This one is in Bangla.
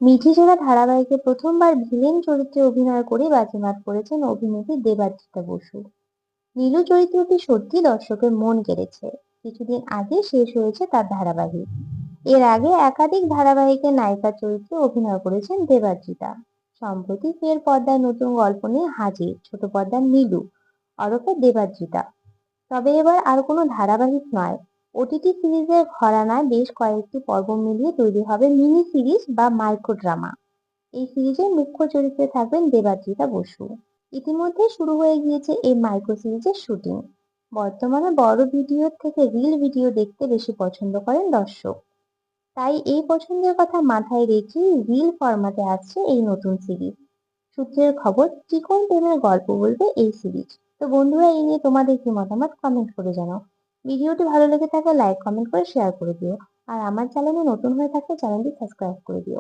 মিঠিজোড়া ধারাবাহিকে প্রথমবার ভিলেন চরিত্রে অভিনয় করে বাজিমাত করেছেন অভিনেত্রী দেবাজ্রিতা বসু। নীলু চরিত্রটি সত্যি দর্শকের মন কেড়েছে। কিছুদিন আগে শেষ হয়েছে তার ধারাবাহিক। এর আগে একাধিক ধারাবাহিকে নায়িকা চরিত্রে অভিনয় করেছেন দেবাজ্রিতা। সম্প্রতি ফের পর্দায় নতুন গল্প নিয়ে হাজির ছোট পর্দার নীলু ওরফে দেবাজ্রিতা। তবে এবার আর কোনো ধারাবাহিক নয়, ওটিটি সিরিজের ঘরানায় বেশ কয়েকটি পর্ব মিলিয়ে তৈরি হবে মিনি সিরিজ বা মাইক্রো ড্রামা। এই সিরিজের মুখ্য চরিত্রে থাকবেন দেবাজ্রিতা বসু। ইতিমধ্যে শুরু হয়ে গিয়েছে এই মাইক্রো সিরিজের শুটিং। বর্তমানে বড় ভিডিওর থেকে রিল ভিডিও দেখতে বেশি পছন্দ করেন দর্শক। তাই এই পছন্দের কথা মাথায় রেখে রিল ফরম্যাটে আসছে এই নতুন সিরিজ। সূত্রের খবর, চিকন প্রেমের গল্প বলবে এই সিরিজ। তো বন্ধুরা, এই নিয়ে তোমাদের কি মতামত কমেন্ট করে জানাও। ভিডিওটি ভালো লেগে থাকলে লাইক কমেন্ট করে শেয়ার করে দিও। আর আমার চ্যানেলে নতুন হয়ে থাকলে চ্যানেলটি সাবস্ক্রাইব করে দিও।